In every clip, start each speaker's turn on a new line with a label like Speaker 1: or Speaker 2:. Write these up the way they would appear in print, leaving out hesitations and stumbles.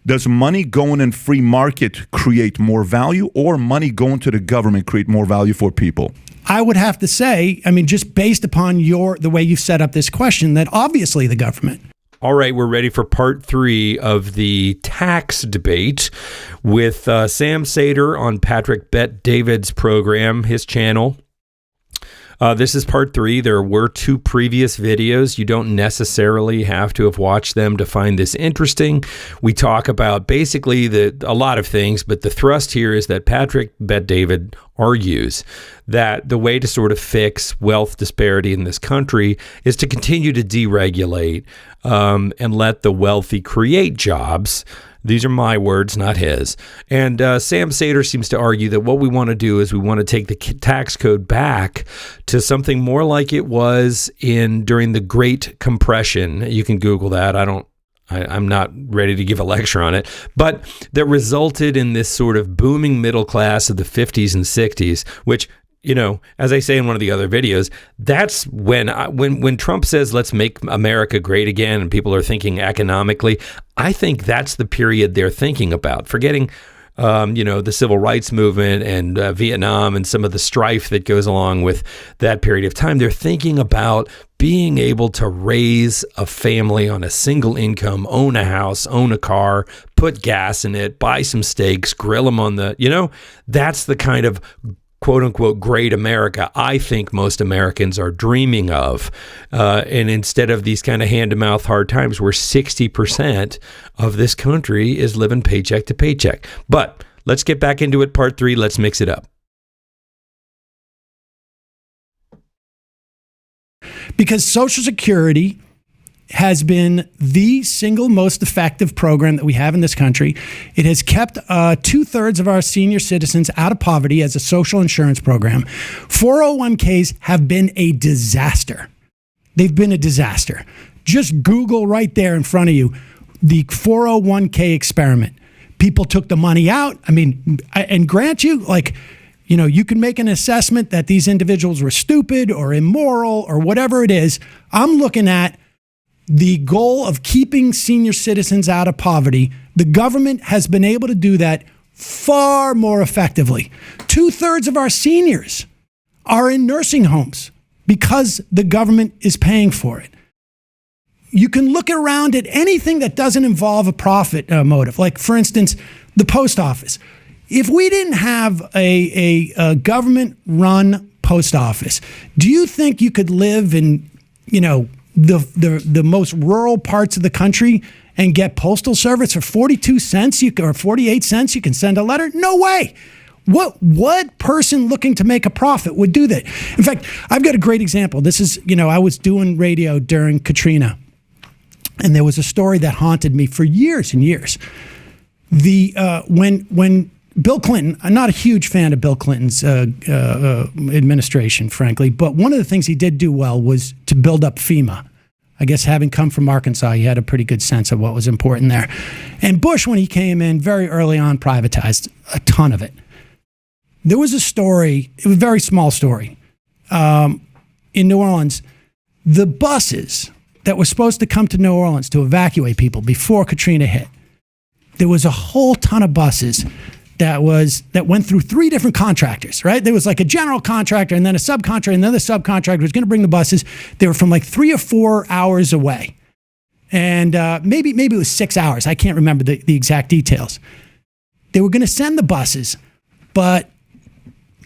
Speaker 1: Does money going in free market create more value, or money going to the government create more value for people?
Speaker 2: I would have to say, I mean, just based upon the way you've set up this question, that obviously the government.
Speaker 3: All right, we're ready for part 3 of the tax debate with Sam Seder on Patrick Bet-David's program, his channel. This is part 3. There were 2 previous videos. You don't necessarily have to have watched them to find this interesting. We talk about basically a lot of things, but the thrust here is that Patrick Bet-David argues that the way to sort of fix wealth disparity in this country is to continue to deregulate and let the wealthy create jobs. These are my words, not his. And Sam Seder seems to argue that what we want to do is we want to take the tax code back to something more like it was during the Great Compression. You can Google that. I'm not ready to give a lecture on it, but that resulted in this sort of booming middle class of the 50s and 60s, which, you know, as I say in one of the other videos, that's when Trump says, let's make America great again, and people are thinking economically, I think that's the period they're thinking about, forgetting, the civil rights movement and Vietnam and some of the strife that goes along with that period of time. They're thinking about being able to raise a family on a single income, own a house, own a car, put gas in it, buy some steaks, grill them on that's the kind of quote unquote great America I think most Americans are dreaming of. And instead of these kind of hand to mouth hard times where 60% of this country is living paycheck to paycheck. But let's get back into it. Part 3. Let's mix it up.
Speaker 2: Because Social Security has been the single most effective program that we have in this country. It has kept 2/3 of our senior citizens out of poverty as a social insurance program. 401ks have been a disaster. They've been a disaster. Just Google right there in front of you, the 401k experiment. People took the money out. I mean, and grant you, you can make an assessment that these individuals were stupid or immoral or whatever it is. I'm looking at the goal of keeping senior citizens out of poverty. The government has been able to do that far more effectively. 2/3 of our seniors are in nursing homes because the government is paying for it. You can look around at anything that doesn't involve a profit motive. Like, for instance, the post office. If we didn't have a government-run post office, do you think you could live in, the most rural parts of the country and get postal service for 42 cents or 48 cents? You can send a letter? No way. What person looking to make a profit would do that? In fact, I've got a great example. This is, I was doing radio during Katrina, and there was a story that haunted me for years and years. When Bill Clinton, I'm not a huge fan of Bill Clinton's administration, frankly, but one of the things he did do well was to build up FEMA. I guess having come from Arkansas, he had a pretty good sense of what was important there. And Bush, when he came in very early on, privatized a ton of it. There was a story, it was a very small story, in New Orleans. The buses that were supposed to come to New Orleans to evacuate people before Katrina hit, there was a whole ton of buses that went through 3 different contractors, right? There was like a general contractor and then a subcontractor, and then the subcontractor was going to bring the buses. They were from like 3 or 4 hours away. And maybe it was 6 hours. I can't remember the exact details. They were going to send the buses, but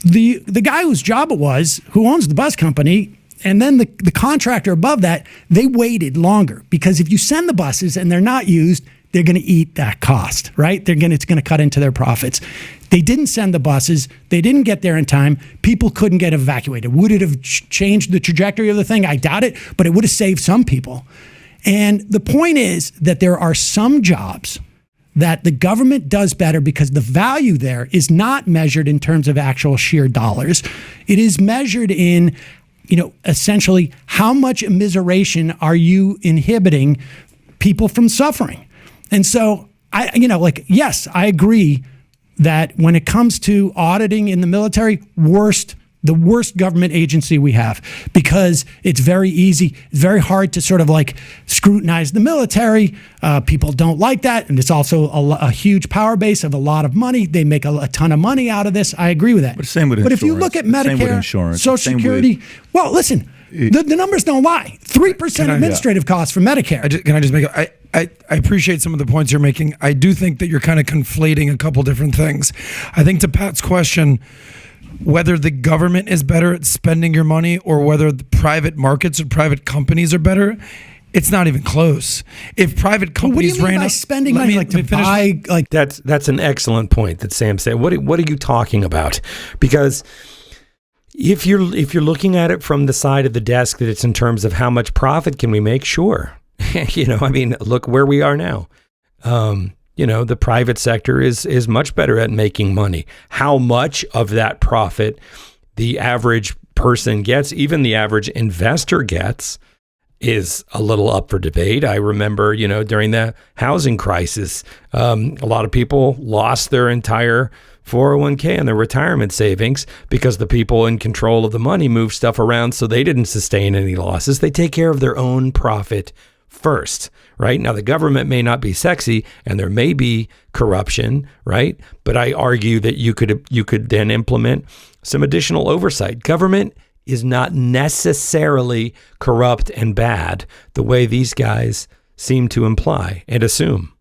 Speaker 2: the guy whose job it was, who owns the bus company, and then the contractor above that, they waited longer, because if you send the buses and they're not used, they're going to eat that cost, right? It's going to cut into their profits. They didn't send the buses. They didn't get there in time. People couldn't get evacuated. Would it have changed the trajectory of the thing? I doubt it, but it would have saved some people. And the point is that there are some jobs that the government does better because the value there is not measured in terms of actual sheer dollars. It is measured in, essentially how much immiseration are you inhibiting people from suffering? And so, yes, I agree that when it comes to auditing in the military, worst the worst government agency we have, because it's very easy, it's very hard to sort of like scrutinize the military. People don't like that. And it's also a huge power base of a lot of money. They make a ton of money out of this. I agree with that.
Speaker 1: But same with
Speaker 2: But
Speaker 1: insurance.
Speaker 2: if you look at
Speaker 1: Same with
Speaker 2: Medicare,
Speaker 1: insurance.
Speaker 2: Social
Speaker 1: Same
Speaker 2: Security, well, listen, the numbers don't lie. 3% administrative costs for Medicare.
Speaker 4: Can I just make I appreciate some of the points you're making. I do think that you're kind of conflating a couple different things. I think to Pat's question, whether the government is better at spending your money or whether the private markets or private companies are better, it's not even close. If private companies
Speaker 2: what do you mean by spending money, like to buy, like
Speaker 3: That's an excellent point that Sam said. What are you talking about? Because if you're looking at it from the side of the desk that it's in terms of how much profit can we make, sure. Look where we are now. The private sector is much better at making money. How much of that profit the average person gets, even the average investor gets, is a little up for debate. I remember, during the housing crisis, a lot of people lost their entire 401k and their retirement savings because the people in control of the money moved stuff around, so they didn't sustain any losses. They take care of their own profit first, right? Now, the government may not be sexy and there may be corruption, right? But I argue that you could then implement some additional oversight. Government is not necessarily corrupt and bad the way these guys seem to imply and assume.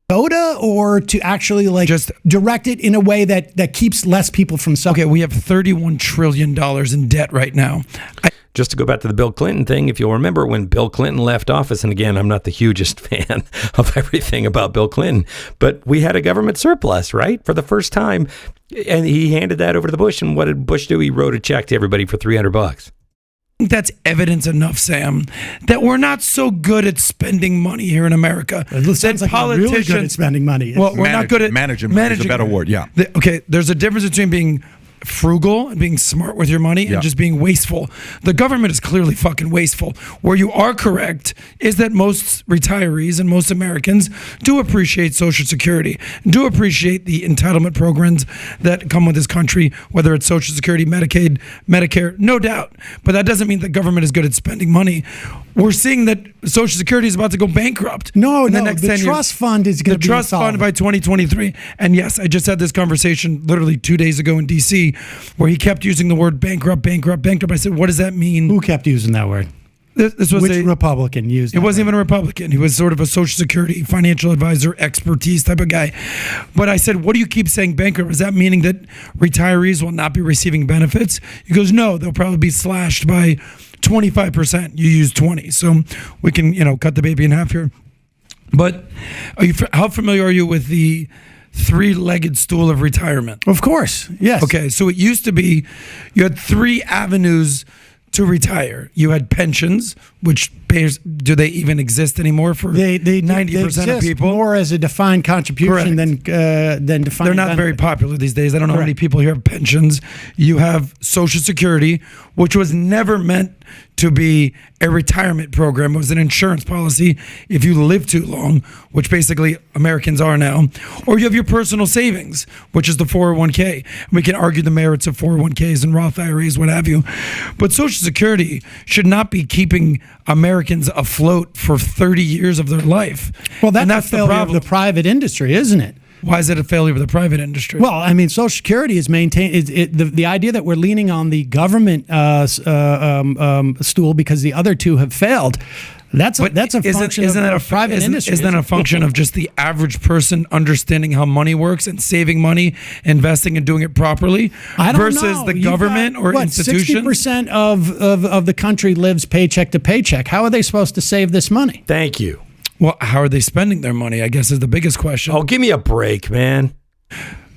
Speaker 2: quota, or to actually just direct it in a way that keeps less people from suffering?
Speaker 4: Okay, we have $31 trillion in debt right now.
Speaker 3: Just to go back to the Bill Clinton thing, if you'll remember when Bill Clinton left office, and again, I'm not the hugest fan of everything about Bill Clinton, but we had a government surplus, right? For the first time. And he handed that over to Bush. And what did Bush do? He wrote a check to everybody for $300.
Speaker 4: That's evidence enough, Sam, that we're not so good at spending money here in America.
Speaker 2: It sounds like we're really good at spending money.
Speaker 4: Well, we're not good at
Speaker 1: managing is a better word, yeah.
Speaker 4: Okay, there's a difference between being frugal and being smart with your money and just being wasteful. The government is clearly fucking wasteful. Where you are correct is that most retirees and most Americans do appreciate Social Security, do appreciate the entitlement programs that come with this country, whether it's Social Security, Medicaid, Medicare, no doubt. But that doesn't mean the government is good at spending money. We're seeing that Social Security is about to go bankrupt.
Speaker 2: The trust fund is going to be
Speaker 4: the trust fund by 2023. And yes, I just had this conversation literally 2 days ago in DC, where he kept using the word bankrupt. I said, what does that mean?
Speaker 2: Who kept using that word?
Speaker 4: This was
Speaker 2: Which Republican used it?
Speaker 4: It wasn't even a Republican. He was sort of a Social Security financial advisor, expertise type of guy. But I said, what do you keep saying bankrupt? Is that meaning that retirees will not be receiving benefits? He goes, no, they'll probably be slashed by 25%. You use 20. So we can, cut the baby in half here. But how familiar are you with the three-legged stool of retirement?
Speaker 2: Of course, yes.
Speaker 4: Okay, so it used to be you had three avenues to retire. You had pensions, which do they even exist anymore for 90% of people?
Speaker 2: More as a defined contribution than defined.
Speaker 4: They're not very popular these days. I don't know how many people here have pensions. You have Social Security, which was never meant to be a retirement program. It was an insurance policy if you live too long, which basically Americans are now. Or you have your personal savings, which is the 401k. We can argue the merits of 401ks and Roth IRAs, what have you. But Social Security should not be keeping Americans afloat for 30 years of their life.
Speaker 2: Well, that's the failure of the private industry, isn't it?
Speaker 4: Why is it a failure of the private industry?
Speaker 2: Well, I mean, Social Security is maintained. The idea that we're leaning on the government stool because the other two have failed. That's a function of private industry.
Speaker 4: Isn't that a function of just the average person understanding how money works and saving money, investing and doing it properly, versus the government or institutions?
Speaker 2: 60% of the country lives paycheck to paycheck. How are they supposed to save this money?
Speaker 3: Thank you.
Speaker 4: Well, how are they spending their money, I guess, is the biggest question.
Speaker 3: Oh, give me a break, man.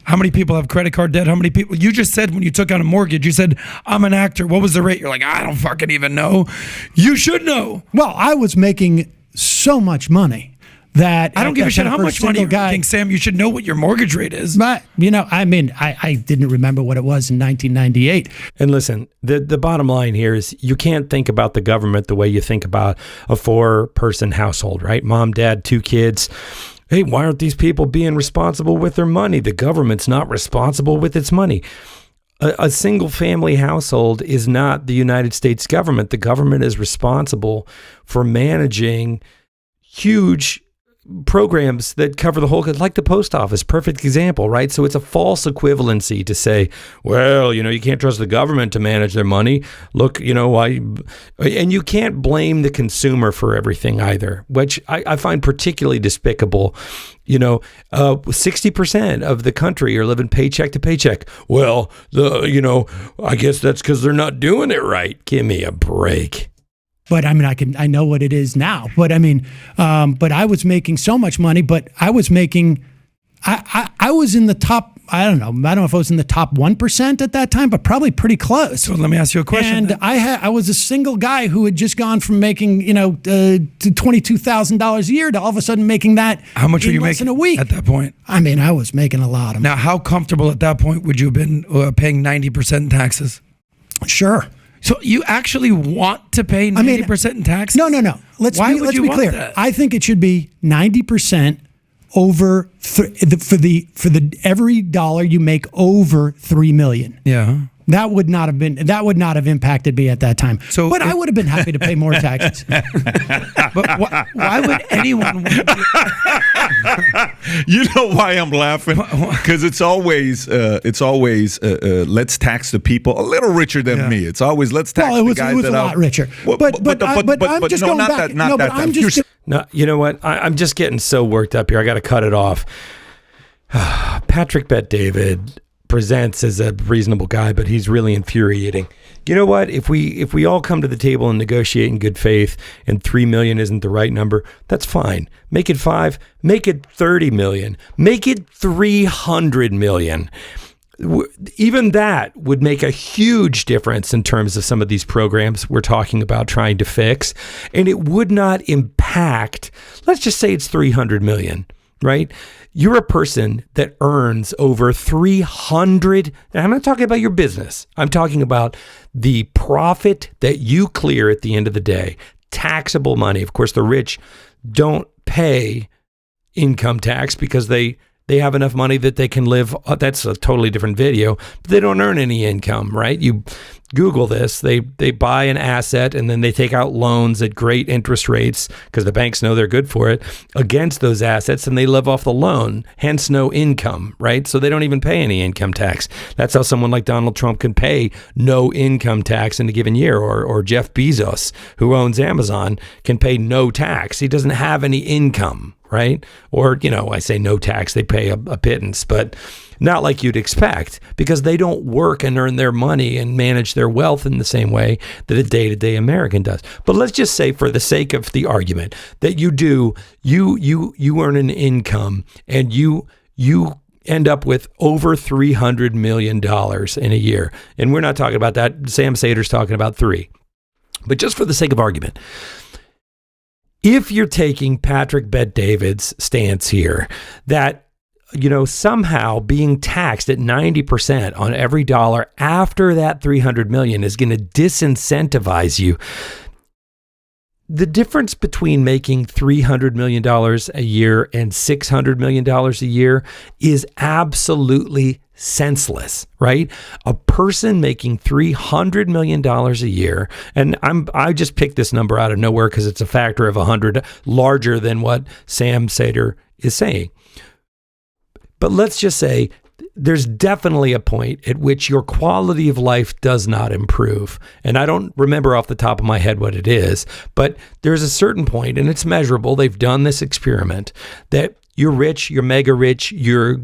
Speaker 4: How many people have credit card debt? How many people? You just said when you took out a mortgage, you said, I'm an actor. What was the rate? You're like, I don't fucking even know. You should know.
Speaker 2: Well, I was making so much money that
Speaker 4: I don't give a shit how much money you're making, Sam. You should know what your mortgage rate is.
Speaker 2: But, I didn't remember what it was in 1998.
Speaker 3: And listen, the bottom line here is you can't think about the government the way you think about a 4-person household, right? Mom, dad, 2 kids. Hey, why aren't these people being responsible with their money? The government's not responsible with its money. a single family household is not the United States government. The government is responsible for managing huge programs that cover the whole, like the post office, perfect example, right? So it's a false equivalency to say, well, you can't trust the government to manage their money. Look, and you can't blame the consumer for everything either, which I find particularly despicable. 60% of the country are living paycheck to paycheck. Well, I guess that's because they're not doing it right. Give me a break.
Speaker 2: But I mean, I know what it is now. But I mean, but I was making so much money. But I was making, I was in the top. I don't know if I was in the top 1% at that time, but probably pretty close.
Speaker 4: So let me ask you a question.
Speaker 2: And I was a single guy who had just gone from making to $22,000 a year to all of a sudden making that.
Speaker 4: How much were you making
Speaker 2: in a week
Speaker 4: at that point?
Speaker 2: I mean, I was making a lot of money.
Speaker 4: Now, how comfortable at that point would you have been paying 90% in taxes?
Speaker 2: Sure.
Speaker 4: So you actually want to pay 90% in taxes?
Speaker 2: No. Let's be clear.
Speaker 4: That?
Speaker 2: I think it should be 90% over for every dollar you make over $3 million.
Speaker 4: Yeah.
Speaker 2: That would not have impacted me at that time. But I would have been happy to pay more taxes.
Speaker 4: But why would anyone want to
Speaker 1: You know why I'm laughing? Because it's always let's tax the people a little richer than me. It's always let's tax the guys that are...
Speaker 2: It was a lot richer. But I'm just going back.
Speaker 3: No, you know what? I'm just getting so worked up here. I got to cut it off. Patrick Bet David presents as a reasonable guy, but he's really infuriating. You know what? If we all come to the table and negotiate in good faith, and 3 million isn't the right number, that's fine. Make it 5. Make it 30 million. Make it 300 million. Even that would make a huge difference in terms of some of these programs we're talking about trying to fix, and it would not impact. Let's just say it's 300 million. Right? You're a person that earns over 300. And I'm not talking about your business. I'm talking about the profit that you clear at the end of the day. Taxable money. Of course, the rich don't pay income tax because they have enough money that they can live. That's a totally different video. But they don't earn any income, right? You Google this. They buy an asset and then they take out loans at great interest rates because the banks know they're good for it against those assets, and they live off the loan, hence no income, right? So they don't even pay any income tax. That's how someone like Donald Trump can pay no income tax in a given year, or Jeff Bezos, who owns Amazon, can pay no tax. He doesn't have any income, right? Or, I say no tax, they pay a pittance, but not like you'd expect, because they don't work and earn their money and manage their wealth in the same way that a day-to-day American does. But let's just say, for the sake of the argument, that you earn an income and you end up with over $300 million in a year. And we're not talking about that. Sam Seder's talking about 3. But just for the sake of argument, if you're taking Patrick Bet David's stance here, that somehow being taxed at 90% on every dollar after that 300 million is going to disincentivize you. The difference between making $300 million a year and $600 million a year is absolutely senseless, right? A person making $300 million a year, and I just picked this number out of nowhere because it's a factor of 100 larger than what Sam Seder is saying. But let's just say there's definitely a point at which your quality of life does not improve. And I don't remember off the top of my head what it is, but there's a certain point, and it's measurable. They've done this experiment that you're rich, you're mega rich, you're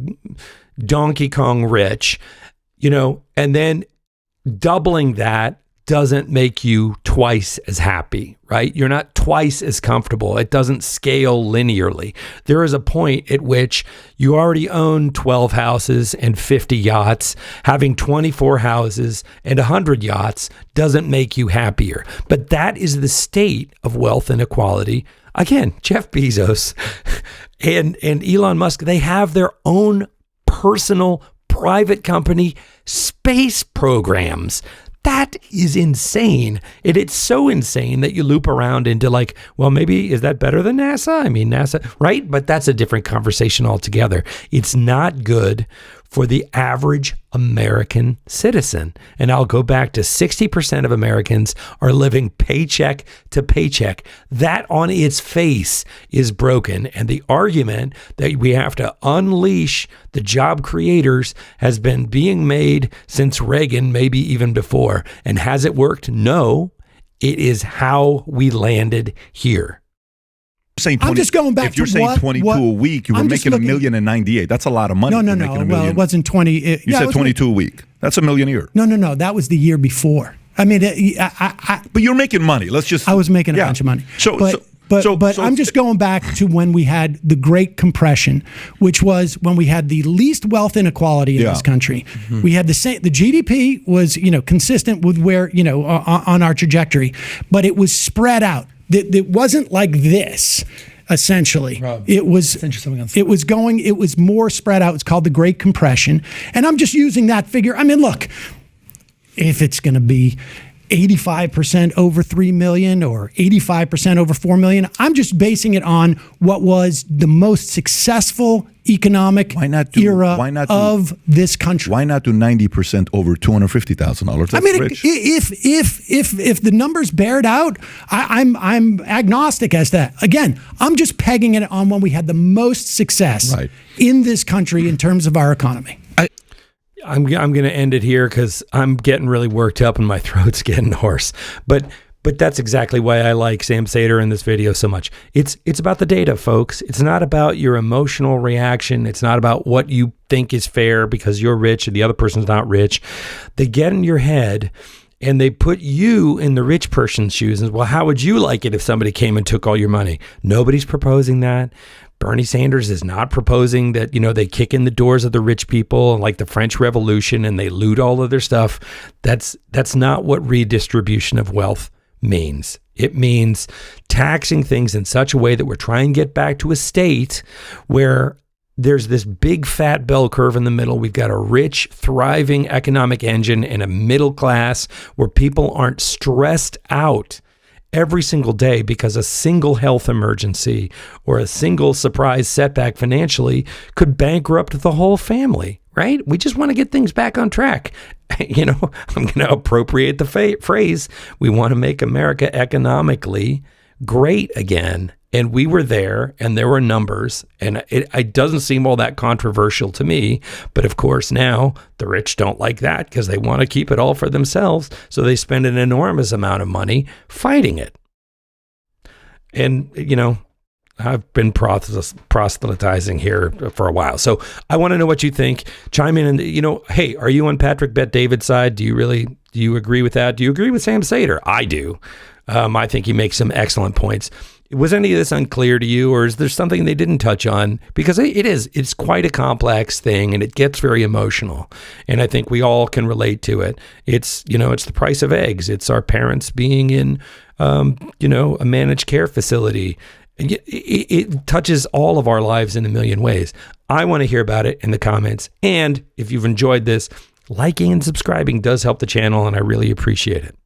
Speaker 3: Donkey Kong rich, and then doubling that doesn't make you twice as happy, right? You're not twice as comfortable. It doesn't scale linearly. There is a point at which you already own 12 houses and 50 yachts. Having 24 houses and 100 yachts doesn't make you happier. But that is the state of wealth inequality. Again, Jeff Bezos and Elon Musk, they have their own personal private company space programs. That is insane. It's so insane that you loop around into like, well, maybe is that better than NASA? I mean, NASA, right? But that's a different conversation altogether. It's not good for the average American citizen. And I'll go back to 60% of Americans are living paycheck to paycheck. That on its face is broken. And the argument that we have to unleash the job creators has been being made since Reagan, maybe even before. And has it worked? No. It is how we landed here.
Speaker 1: Saying 20,
Speaker 2: I'm just going back
Speaker 1: if you're
Speaker 2: to
Speaker 1: saying
Speaker 2: what,
Speaker 1: 22
Speaker 2: what,
Speaker 1: a week, you were making $1,098,000. That's a lot of money.
Speaker 2: No. Well, it wasn't 20.
Speaker 1: You said 22 a week. That's $1 million a year.
Speaker 2: No. That was the year before. I mean,
Speaker 1: but you're making money.
Speaker 2: I was making a bunch of money. But I'm just going back to when we had the Great Compression, which was when we had the least wealth inequality in this country. Mm-hmm. We had the GDP was, consistent with where, on our trajectory, but it was spread out. It wasn't like this. Essentially, Rob, it was more spread out. It's called the Great Compression, and I'm just using that figure. I mean, look, if it's going to be 85% over 3 million or 85% over 4 million, I'm just basing it on what was the most successful economic era of this country.
Speaker 1: Why not do 90% over $250,000?
Speaker 2: I mean,
Speaker 1: rich.
Speaker 2: if the numbers bear it out, I'm agnostic as to that. Again, I'm just pegging it on when we had the most success in this country in terms of our economy.
Speaker 3: I'm going to end it here because I'm getting really worked up and my throat's getting hoarse. But that's exactly why I like Sam Seder in this video so much. It's about the data, folks. It's not about your emotional reaction. It's not about what you think is fair because you're rich and the other person's not rich. They get in your head and they put you in the rich person's shoes. And, well, how would you like it if somebody came and took all your money? Nobody's proposing that. Bernie Sanders is not proposing that, they kick in the doors of the rich people like the French Revolution and they loot all of their stuff. That's not what redistribution of wealth means. It means taxing things in such a way that we're trying to get back to a state where there's this big fat bell curve in the middle. We've got a rich, thriving economic engine and a middle class where people aren't stressed out every single day because a single health emergency or a single surprise setback financially could bankrupt the whole family, right? We just want to get things back on track. I'm going to appropriate the phrase. We want to make America economically great again. And we were there and there were numbers and it doesn't seem all that controversial to me. But of course, now the rich don't like that because they want to keep it all for themselves. So they spend an enormous amount of money fighting it. And, I've been proselytizing here for a while. So I want to know what you think. Chime in and, hey, are you on Patrick Bet-David's side? Do you agree with that? Do you agree with Sam Seder? I do. I think he makes some excellent points. Was any of this unclear to you, or is there something they didn't touch on? Because it's quite a complex thing and it gets very emotional. And I think we all can relate to it. It's the price of eggs. It's our parents being in, a managed care facility. It touches all of our lives in a million ways. I want to hear about it in the comments. And if you've enjoyed this, liking and subscribing does help the channel, and I really appreciate it.